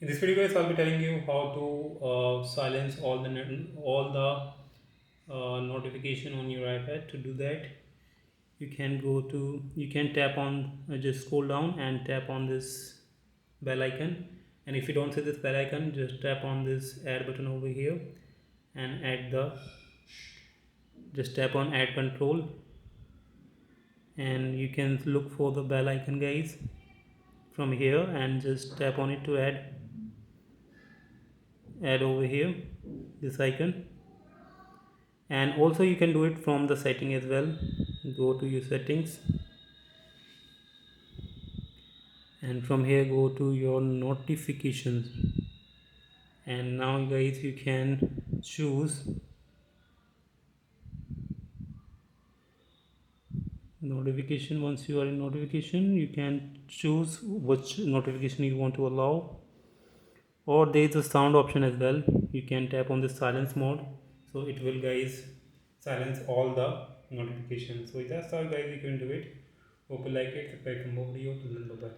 In this video, guys, I'll be telling you how to silence all the notification on your iPad. To do that, you can tap on just scroll down and tap on this bell icon. And if you don't see this bell icon, just tap on this add button over here and just tap on add control, and you can look for the bell icon, guys, from here, and just tap on it to add over here this icon. And also you can do it from the setting as well. Go to your settings, and from here go to your notifications, and now guys you can choose notification. Once you are in notification, you can choose which notification you want to allow, or there is a sound option as well. You can tap on the silence mode, so it will, guys, silence all the notifications. So that's how, guys, you can do it. Hope you like it. Subscribe for more video. Bye bye.